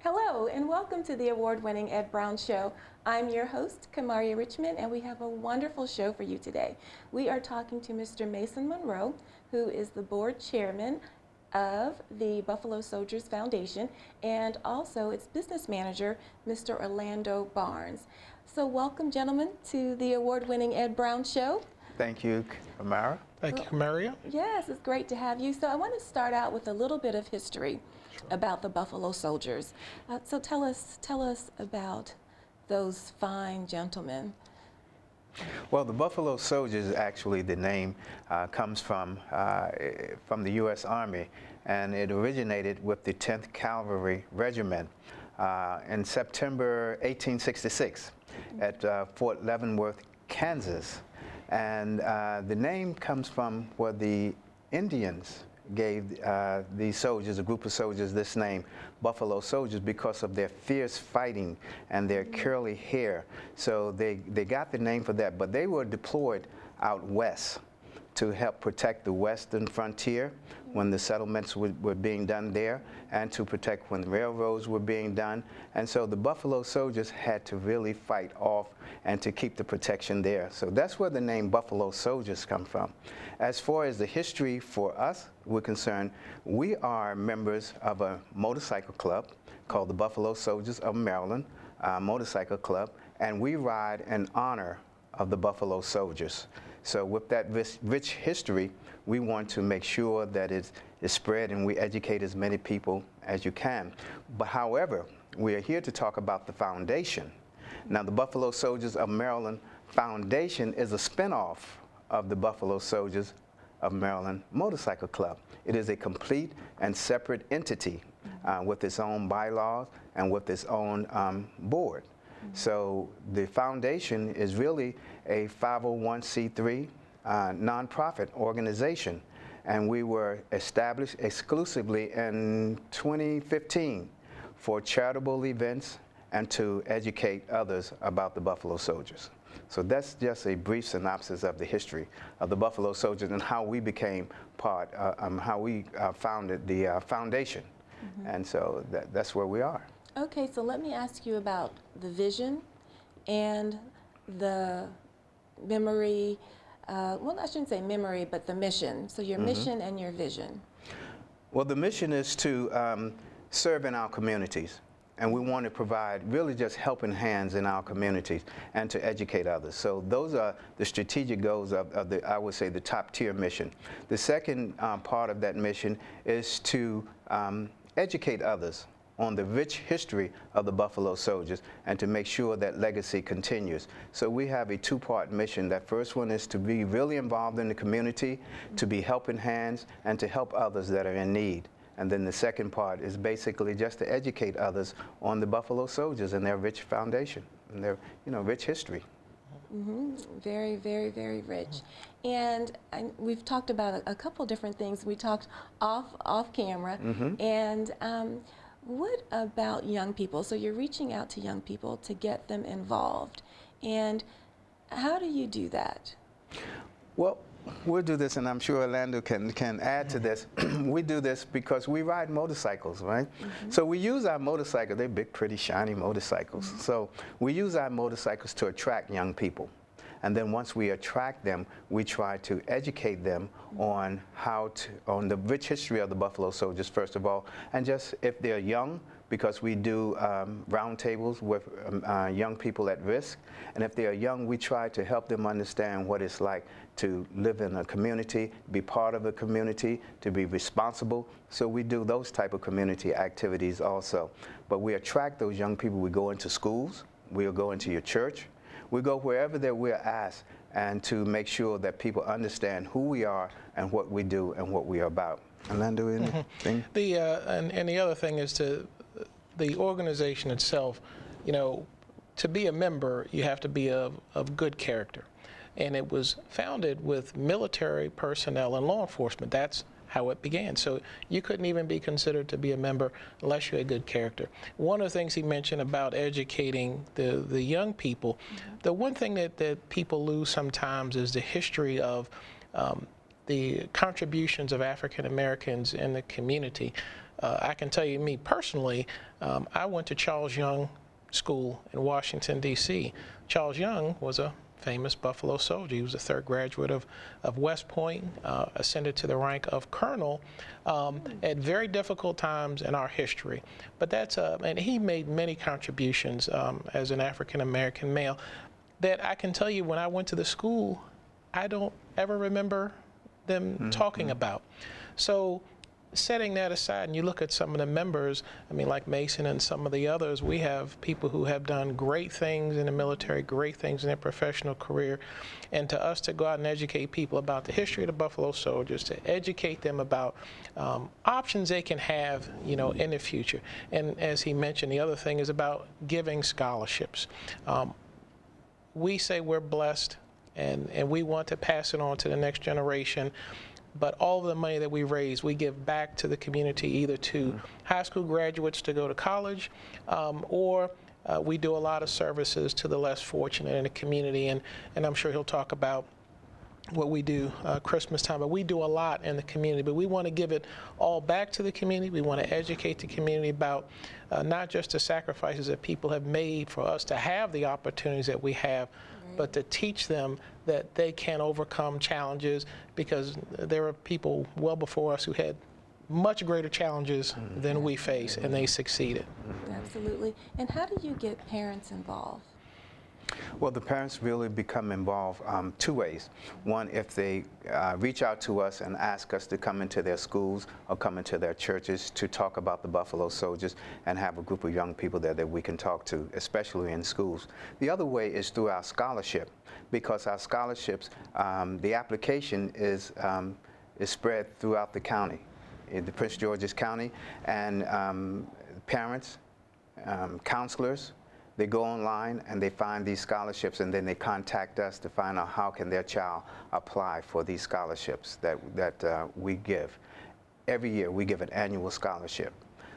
Hello, and welcome to the award-winning Ed Brown Show. I'm your host, Kamaria Richmond, and we have a wonderful show for you today. We are talking to Mr. Mason Monroe, who is the board chairman of the Buffalo Soldiers Foundation, and also its business manager, Mr. Orlando Barnes. So welcome, gentlemen, to the award-winning Ed Brown Show. Thank you, Kamara. Thank you, Kamaria. Yes, it's great to have you. So I want to start out with a little bit of history about the Buffalo Soldiers. So tell us about those fine gentlemen. Well, the Buffalo Soldiers, actually, the name comes from the U.S. Army, and it originated with the 10th Cavalry Regiment in September 1866 at Fort Leavenworth, Kansas. And the name comes from where the Indians gave these soldiers, a group of soldiers, this name, Buffalo Soldiers, because of their fierce fighting and their curly hair. So they got the name for that, but they were deployed out west to help protect the western frontier when the settlements were being done there, and to protect when the railroads were being done. And so the Buffalo Soldiers had to really fight off and to keep the protection there. So that's where the name Buffalo Soldiers come from. As far as the history for us, we're concerned, we are members of a motorcycle club called the Buffalo Soldiers of Maryland Motorcycle Club, and we ride in honor of the Buffalo Soldiers. So with that rich history, we want to make sure that it's spread and we educate as many people as you can. But however, we are here to talk about the foundation. Now, the Buffalo Soldiers of Maryland Foundation is a spinoff of the Buffalo Soldiers of Maryland Motorcycle Club. It is a complete and separate entity with its own bylaws and with its own board. So the foundation is really a 501c3 nonprofit organization, and we were established exclusively in 2015 for charitable events and to educate others about the Buffalo Soldiers. So that's just a brief synopsis of the history of the Buffalo Soldiers and how we became part, how we founded the foundation. And so that's where we are. Okay, so let me ask you about the vision and the memory, well, I shouldn't say memory, but the mission. So your mission and your vision. Well, the mission is to serve in our communities, and we want to provide really just helping hands in our communities and to educate others. So those are the strategic goals of the, I would say, the top tier mission. The second part of that mission is to educate others on the rich history of the Buffalo Soldiers and to make sure that legacy continues. So we have a two-part mission. That first one is to be really involved in the community, to be helping hands, and to help others that are in need. And then the second part is basically just to educate others on the Buffalo Soldiers and their rich foundation and their, rich history. Very, very, very rich. And we've talked about a couple different things. We talked off camera. And what about young people? So you're reaching out to young people to get them involved. And how do you do that? Well, we'll do this, and I'm sure Orlando can add to this. We do this because we ride motorcycles, right? So we use our motorcycles. They're big, pretty, shiny motorcycles. So we use our motorcycles to attract young people. And then once we attract them, we try to educate them on on the rich history of the Buffalo Soldiers, first of all, and just if they're young, because we do roundtables with young people at risk. And if they are young, we try to help them understand what it's like to live in a community, be part of a community, to be responsible. So we do those type of community activities also. But we attract those young people. We go into schools. We'll go into your church. We go wherever that we're asked, and to make sure that people understand who we are and what we do and what we are about. Orlando, anything? And the other thing is the organization itself, to be a member, you have to be of good character. And it was founded with military personnel and law enforcement. That's how it began. So you couldn't even be considered to be a member unless you had good character. One of the things he mentioned about educating the young people, the one thing that people lose sometimes is the history of the contributions of African Americans in the community. I can tell you, me personally, I went to Charles Young School in Washington, D.C. Charles Young was a famous Buffalo soldier. He was a third graduate of West Point, ascended to the rank of colonel at very difficult times in our history. But and he made many contributions as an African-American male that I can tell you when I went to the school, I don't ever remember them talking about. So setting that aside, and you look at some of the members, I mean, like Mason and some of the others, we have people who have done great things in the military, great things in their professional career. And to us to go out and educate people about the history of the Buffalo Soldiers, to educate them about options they can have, you know, in the future. And as he mentioned, the other thing is about giving scholarships. We say we're blessed, and we want to pass it on to the next generation. But all of the money that we raise, we give back to the community, either to high school graduates to go to college, or we do a lot of services to the less fortunate in the community. And I'm sure he'll talk about what we do Christmas time. But we do a lot in the community. But we want to give it all back to the community. We want to educate the community about not just the sacrifices that people have made for us to have the opportunities that we have, but to teach them that they can overcome challenges, because there are people well before us who had much greater challenges than we face, and they succeeded. Absolutely. And how do you get parents involved? Well, the parents really become involved two ways. One, if they reach out to us and ask us to come into their schools or come into their churches to talk about the Buffalo Soldiers and have a group of young people there that we can talk to, especially in schools. The other way is through our scholarship, because our scholarships, the application is spread throughout the county, in the Prince George's County, and parents, counselors, they go online and they find these scholarships, and then they contact us to find out how can their child apply for these scholarships that we give. Every year we give an annual scholarship.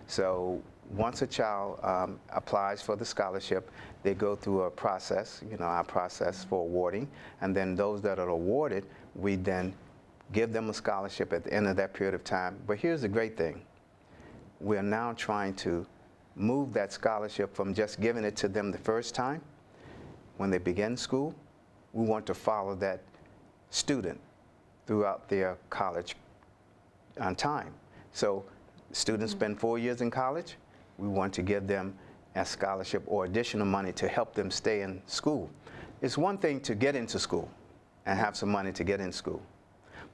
So once a child applies for the scholarship, they go through a process, you know, our process for awarding, and then those that are awarded, we then give them a scholarship at the end of that period of time. But here's the great thing. We're now trying to move that scholarship from just giving it to them the first time when they begin school. We want to follow that student throughout their college time. So students spend 4 years in college. We want to give them a scholarship or additional money to help them stay in school. It's one thing to get into school and have some money to get in school,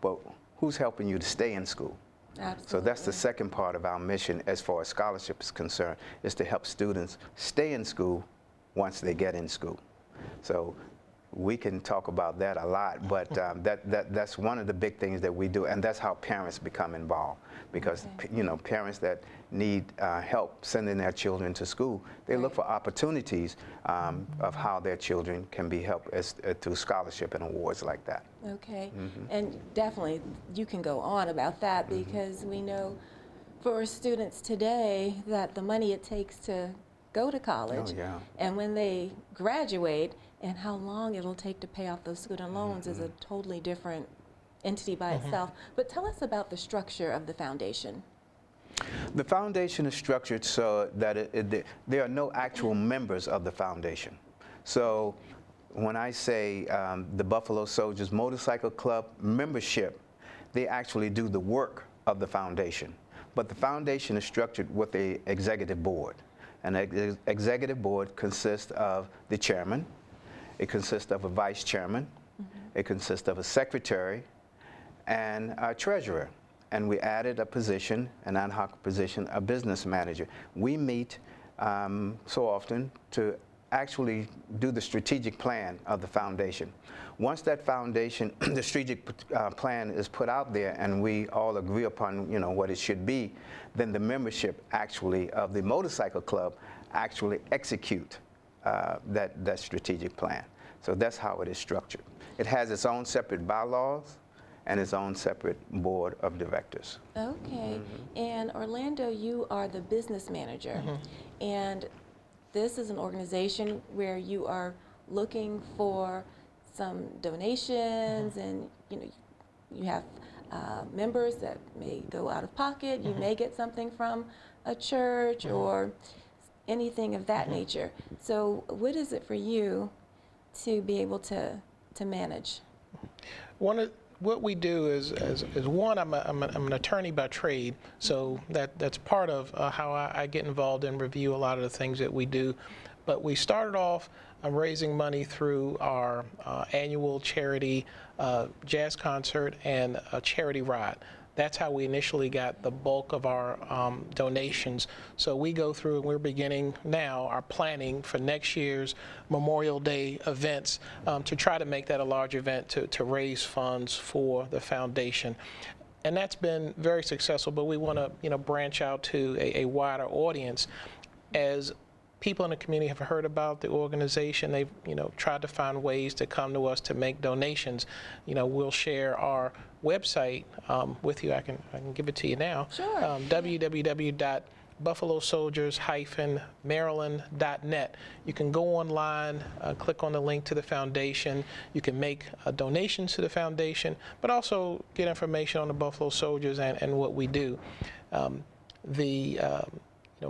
but who's helping you to stay in school? Absolutely. So that's the second part of our mission as far as scholarship is concerned, is to help students stay in school once they get in school. So we can talk about that a lot, but that's one of the big things that we do, and that's how parents become involved. Because you know, parents that need help sending their children to school, they look for opportunities of how their children can be helped through scholarship and awards like that. Okay, and definitely you can go on about that, because we know for students today that the money it takes to go to college, and when they graduate, and how long it'll take to pay off those student loans is a totally different entity by itself. But tell us about the structure of the foundation. The foundation is structured so that there are no actual members of the foundation. So when I say the Buffalo Soldiers Motorcycle Club membership, they actually do the work of the foundation. But the foundation is structured with an executive board. And the executive board consists of the chairman, it consists of a vice chairman, it consists of a secretary, and a treasurer. And we added a position, an ad hoc position, a business manager. We meet so often to actually do the strategic plan of the foundation. Once that foundation, the strategic plan is put out there and we all agree upon, you know, what it should be, then the membership actually of the motorcycle club actually execute that strategic plan. So that's how it is structured. It has its own separate bylaws and its own separate board of directors. Okay, and Orlando, you are the business manager, and this is an organization where you are looking for some donations, and you know, you have members that may go out of pocket. You may get something from a church or anything of that nature. So what is it for you to be able to manage? What we do is one, I'm an attorney by trade, so that's part of how I get involved and review a lot of the things that we do. But we started off raising money through our annual charity jazz concert and a charity ride. That's how we initially got the bulk of our donations. So we go through, and we're beginning now our planning for next year's Memorial Day events to try to make that a large event to raise funds for the foundation. And that's been very successful, but we want to branch out to a wider audience. As people in the community have heard about the organization, they've tried to find ways to come to us to make donations. We'll share our website with you. I can give it to you now. Sure. www.buffalosoldiers-maryland.net. You can go online, click on the link to the foundation. You can make donations to the foundation, but also get information on the Buffalo Soldiers and what we do.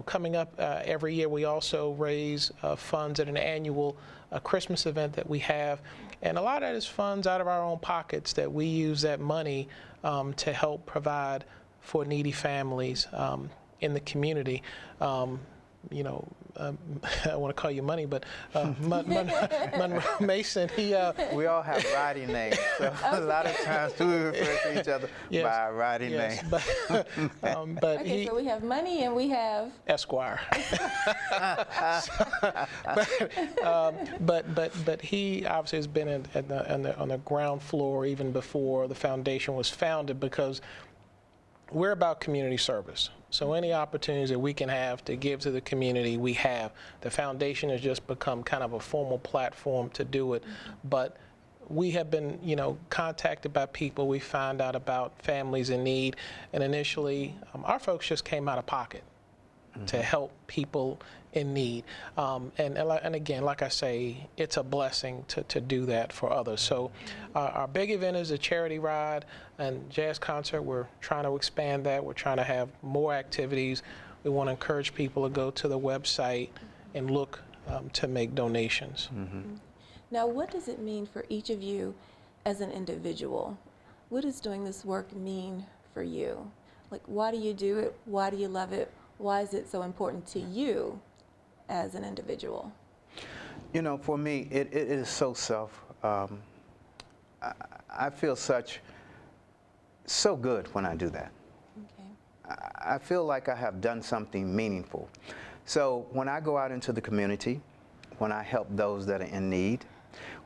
Coming up every year, we also raise funds at an annual Christmas event that we have. And a lot of that is funds out of our own pockets that we use that money to help provide for needy families in the community. I want to call you Money, but Monroe Mason, he... We all have writing names, so a lot of times we refer to each other by our writing name. But Okay, so we have Money and we have... Esquire. But he obviously has been on the ground floor even before the foundation was founded, because we're about community service. So any opportunities that we can have to give to the community, we have. The foundation has just become kind of a formal platform to do it. But we have been, contacted by people. We find out about families in need. And initially, our folks just came out of pocket to help people in need. And again, like I say, it's a blessing to do that for others. So our big event is a charity ride and jazz concert. We're trying to expand that. We're trying to have more activities. We want to encourage people to go to the website and look to make donations. Now, what does it mean for each of you as an individual? What does doing this work mean for you? Like, why do you do it? Why do you love it? Why is it so important to you as an individual? For me, it is so I feel so good when I do that. Okay. I feel like I have done something meaningful. So when I go out into the community, when I help those that are in need,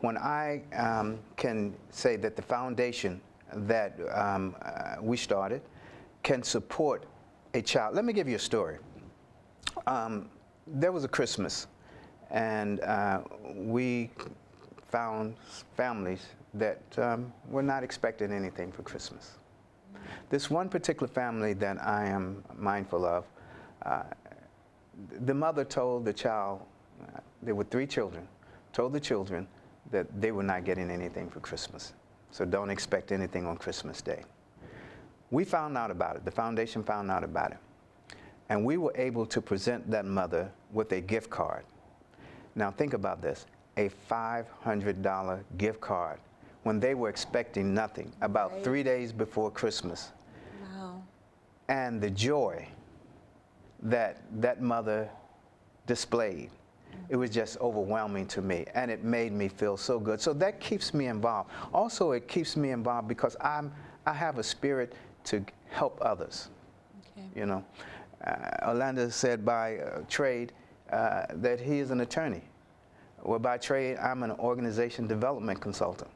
when I can say that the foundation that we started can support a child. Let me give you a story. There was a Christmas, and we found families that were not expecting anything for Christmas. This one particular family that I am mindful of, the mother told the child, there were 3 children, told the children that they were not getting anything for Christmas. So don't expect anything on Christmas Day. We found out about it. The foundation found out about it. And we were able to present that mother with a gift card. Now think about this, a $500 gift card when they were expecting nothing, about Right. 3 days before Christmas. Wow. And the joy that that mother displayed, it was just overwhelming to me, and it made me feel so good. So that keeps me involved. Also, it keeps me involved because I have a spirit to help others. Okay. Orlando said by trade that he is an attorney. Well, by trade, I'm an organization development consultant.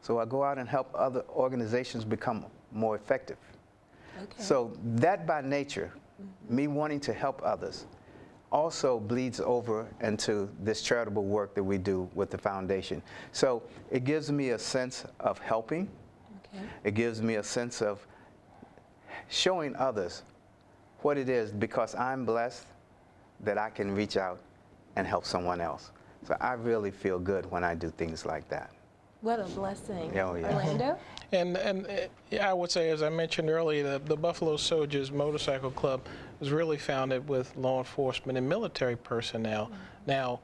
So I go out and help other organizations become more effective. Okay. So that by nature, me wanting to help others, also bleeds over into this charitable work that we do with the foundation. So it gives me a sense of helping. Okay. It gives me a sense of showing others what it is, because I'm blessed that I can reach out and help someone else. So I really feel good when I do things like that. What a blessing. Oh, yeah. Orlando? And I would say, as I mentioned earlier, the Buffalo Soldiers Motorcycle Club was really founded with law enforcement and military personnel. Now,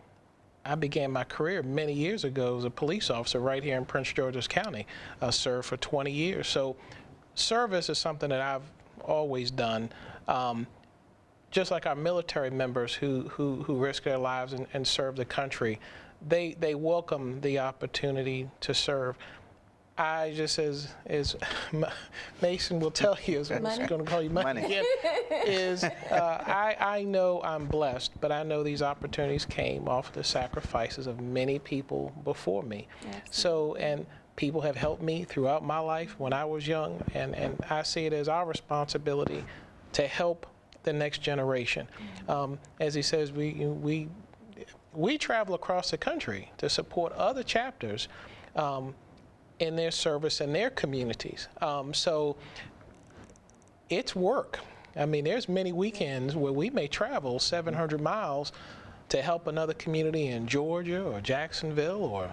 I began my career many years ago as a police officer right here in Prince George's County. I served for 20 years. So service is something that I've always done. Just like our military members who risk their lives and serve the country, they welcome the opportunity to serve. I just, as Mason will tell you, as I'm going to call you money again, is I know I'm blessed, but I know these opportunities came off the sacrifices of many people before me. Absolutely. So, and people have helped me throughout my life when I was young, and I see it as our responsibility to help the next generation. As he says, we travel across the country to support other chapters in their service in their communities. So it's work. I mean, there's many weekends where we may travel 700 miles to help another community in Georgia or Jacksonville or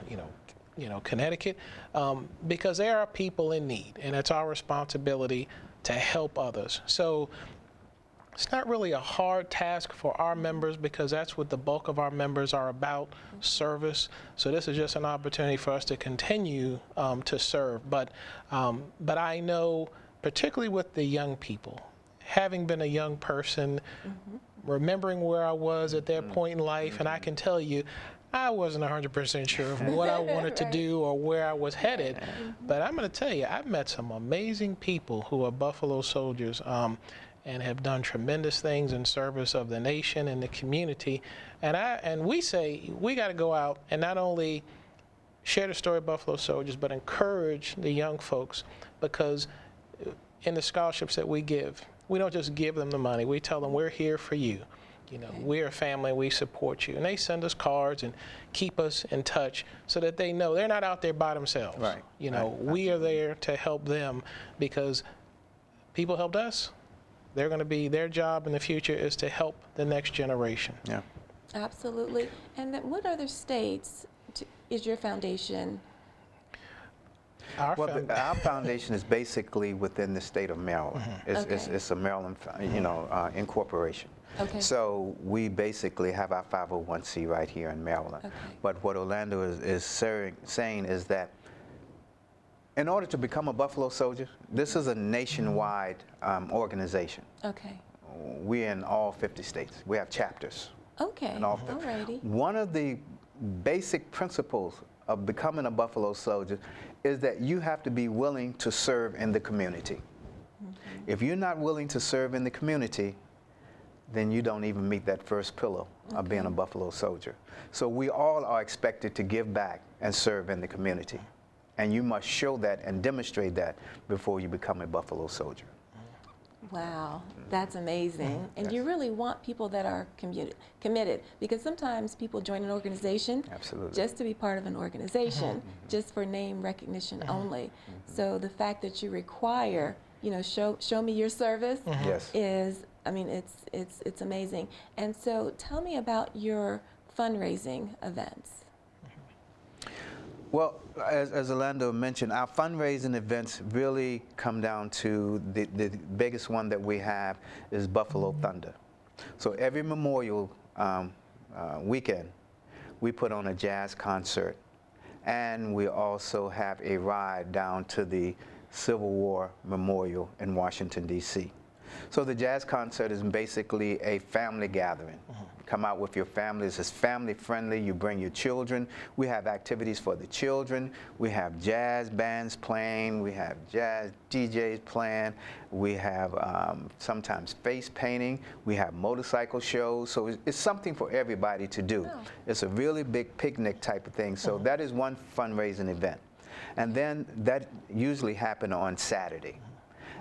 Connecticut, because there are people in need, and it's our responsibility to help others. So it's not really a hard task for our members, because that's what the bulk of our members are about, service. So this is just an opportunity for us to continue to serve. But I know, particularly with the young people, having been a young person, remembering where I was at that point in life, and I can tell you, I wasn't 100% sure of what I wanted to do or where I was headed. But I'm going to tell you, I've met some amazing people who are Buffalo Soldiers, and have done tremendous things in service of the nation and the community. And we say we got to go out and not only share the story of Buffalo Soldiers, but encourage the young folks, because in the scholarships that we give, we don't just give them the money. We tell them we're here for you. We're a family, we support you. And they send us cards and keep us in touch so that they know they're not out there by themselves. Right. We are there to help them, because people helped us. They're going to be, their job in the future is to help the next generation. Yeah. Absolutely. And then what other states is your foundation? Our foundation is basically within the state of Maryland. It's a Maryland, incorporation. Okay. So we basically have our 501c right here in Maryland. Okay. But what Orlando is saying is that in order to become a Buffalo Soldier, this is a nationwide organization. Okay. We're in all 50 states. We have chapters. Okay. In all Alrighty. One of the basic principles of becoming a Buffalo Soldier is that you have to be willing to serve in the community. If you're not willing to serve in the community, then you don't even meet that first pillar of being a Buffalo Soldier. So we all are expected to give back and serve in the community. And you must show that and demonstrate that before you become a Buffalo Soldier. Wow, that's amazing. And you really want people that are committed, because sometimes people join an organization just to be part of an organization, just for name recognition only. So the fact that you require, show me your service is, I mean, it's amazing. And so tell me about your fundraising events. Well, as Orlando mentioned, our fundraising events really come down to the biggest one that we have is Buffalo Thunder. So every Memorial weekend, we put on a jazz concert, and we also have a ride down to the Civil War Memorial in Washington, D.C. So the jazz concert is basically a family gathering. Come out with your families. It's family friendly. You bring your children. We have activities for the children. We have jazz bands playing. We have jazz DJs playing. We have sometimes face painting. We have motorcycle shows. So it's something for everybody to do. Oh. It's a really big picnic type of thing. So that is one fundraising event. And then that usually happens on Saturday.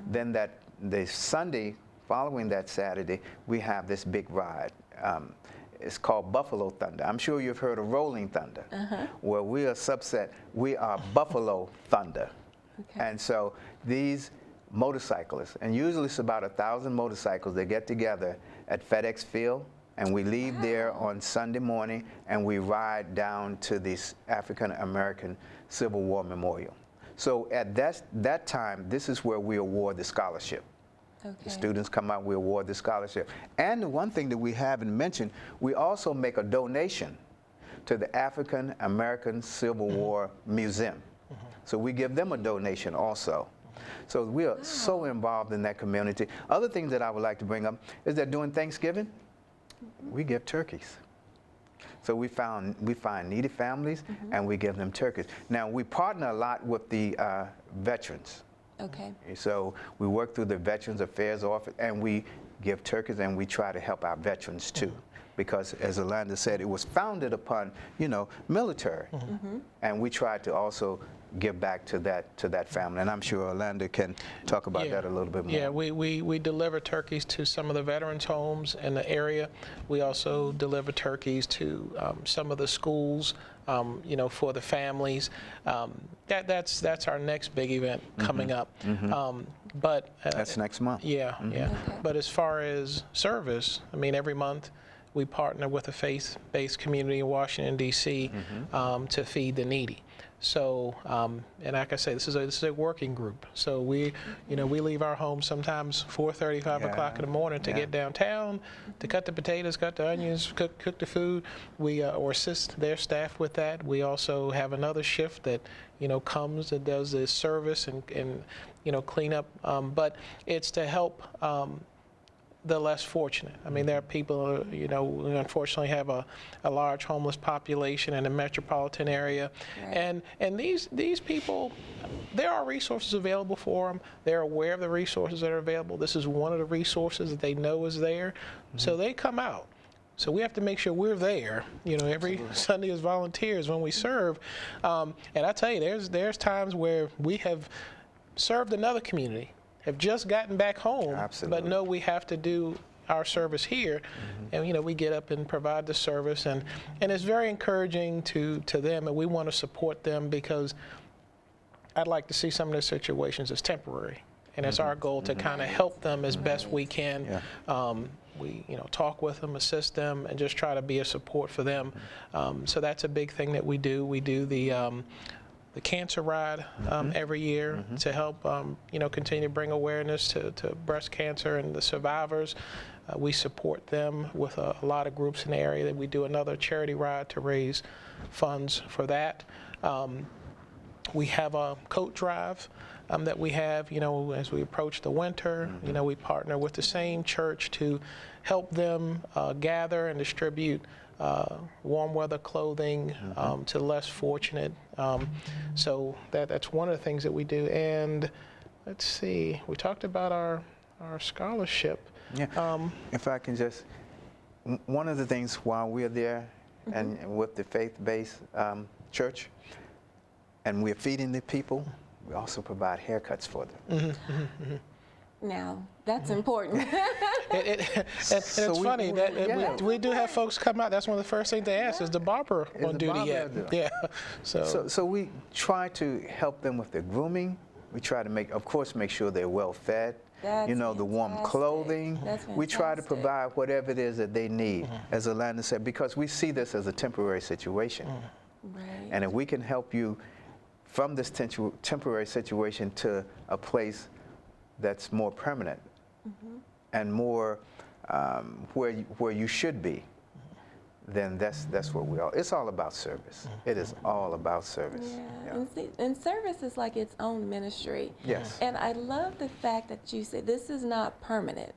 Then the Sunday following that Saturday, we have this big ride. It's called Buffalo Thunder. I'm sure you've heard of Rolling Thunder. Well, we are subset. We are Buffalo Thunder. Okay. And so these motorcyclists, and usually it's about 1,000 motorcycles, they get together at FedEx Field And we leave there on Sunday morning, and we ride down to the African American Civil War Memorial. So at that time, this is where we award the scholarship. Okay. The students come out, we award the scholarship. And the one thing that we haven't mentioned, we also make a donation to the African American Civil War Museum. So we give them a donation also. So we are so involved in that community. Other things that I would like to bring up is that during Thanksgiving, we give turkeys. So we find needy families, and we give them turkeys. Now, we partner a lot with the veterans. Okay. So we work through the Veterans Affairs Office, and we give turkeys, and we try to help our veterans too. Because, as Yolanda said, it was founded upon, military. And we try to also give back to that family. And I'm sure Yolanda can talk about that a little bit more. Yeah, we deliver turkeys to some of the veterans' homes in the area. We also deliver turkeys to some of the schools, for the families. That's our next big event coming up. But that's next month. Yeah. Okay. But as far as service, I mean, every month we partner with a faith-based community in Washington, D.C. To feed the needy. So, and like I say, this is a working group. So we leave our home sometimes 4:30, 5 o'clock in the morning to get downtown, to cut the potatoes, cut the onions, cook the food. We or assist their staff with that. We also have another shift that comes and does this service and clean up. But it's to help the less fortunate. I mean, there are people, we unfortunately have a large homeless population in the metropolitan area. Right. And these people, there are resources available for them. They're aware of the resources that are available. This is one of the resources that they know is there. So they come out. So we have to make sure we're there, every Sunday as volunteers when we serve. And I tell you, there's times where we have served another community, have just gotten back home, but know we have to do our service here, and we get up and provide the service, and it's very encouraging to them, and we want to support them because I'd like to see some of their situations as temporary, and it's our goal to kind of help them as best we can. We talk with them, assist them, and just try to be a support for them. So that's a big thing that we do. We do the cancer ride every year to help continue to bring awareness to breast cancer and the survivors. We support them with a lot of groups in the area. That we do another charity ride to raise funds for that. We have a coat drive that we have, as we approach the winter. We partner with the same church to help them gather and distribute warm weather clothing to less fortunate. So that's one of the things that we do. And let's see, we talked about our scholarship. Yeah. If I can just, one of the things while we're there and with the faith-based church, and we're feeding the people, we also provide haircuts for them. Now, that's important. And it's funny that we do have folks come out. That's one of the first things they ask, is the barber on duty yet? Yeah. So we try to help them with their grooming. We try to make sure they're well fed. That's the warm clothing. We try to provide whatever it is that they need, as Alana said, because we see this as a temporary situation. Right. And if we can help you from this temporary situation to a place that's more permanent and more where you should be, then that's what we are. It's all about service. It is all about service. Yeah. And service is like its own ministry. Yes. And I love the fact that you say this is not permanent.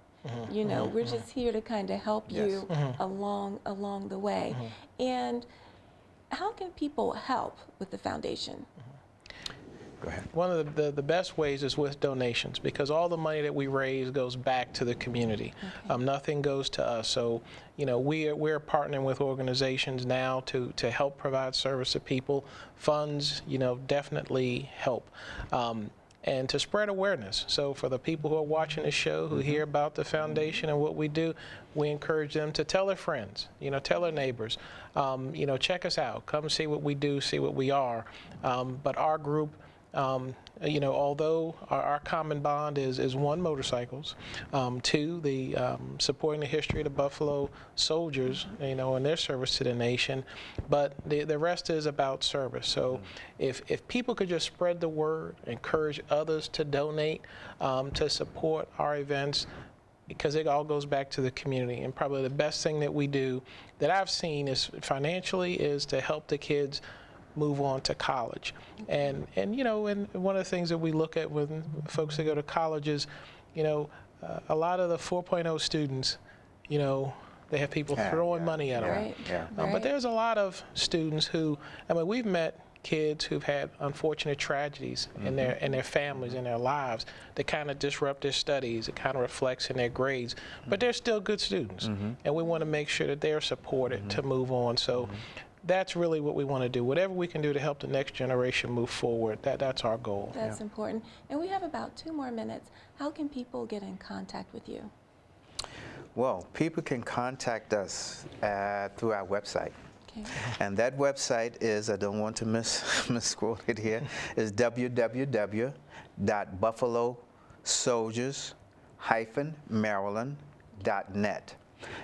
We're just here to kind of help you along the way. And how can people help with the foundation? Go ahead. One of the best ways is with donations, because all the money that we raise goes back to the community. Nothing goes to us. So, we're partnering with organizations now to help provide service to people. Funds, definitely help. And to spread awareness. So for the people who are watching the show, who hear about the foundation and what we do, we encourage them to tell their friends, tell their neighbors, check us out, come see what we do, see what we are. But our group You know, although our common bond is one, motorcycles, two, the supporting the history of the Buffalo soldiers, you know, and their service to the nation, but the rest is about service. So if people could just spread the word, encourage others to donate, to support our events, because it all goes back to the community. And probably the best thing that we do that I've seen is financially is to help the kids move on to college. And you know, and one of the things that we look at when folks that go to college is, you know, a lot of the 4.0 students, you know, they have people throwing money at them. Right. Yeah. But there's a lot of students who, I mean, we've met kids who've had unfortunate tragedies in their families, in their lives, that kind of disrupt their studies. It kind of reflects in their grades, but they're still good students, and we want to make sure that they're supported to move on. So that's really what we want to do. Whatever we can do to help the next generation move forward, that's our goal. That's important. And we have about 2 more minutes. How can people get in contact with you? Well, people can contact us through our website. Okay. And that website is, I don't want to misquote it here, is www.buffalosoldiers-maryland.net.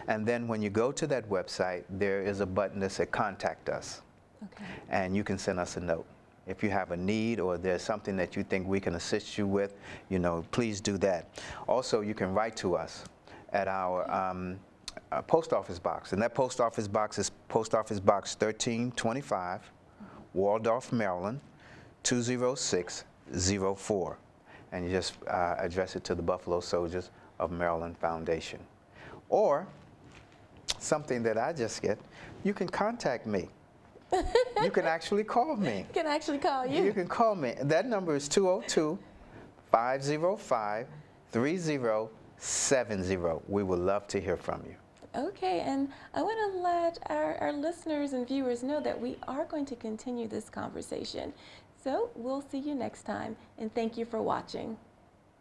And then when you go to that website, there is a button that says Contact Us. Okay. And you can send us a note. If you have a need or there's something that you think we can assist you with, you know, please do that. Also, you can write to us at our post office box. And that post office box is Post Office Box 1325, Waldorf, Maryland, 20604. And you just address it to the Buffalo Soldiers of Maryland Foundation. Or something that I just get, you can contact me. You can actually call me. Can actually call you. You can call me. That number is 202-505-3070. We would love to hear from you. Okay, and I want to let our listeners and viewers know that we are going to continue this conversation. So we'll see you next time, and thank you for watching.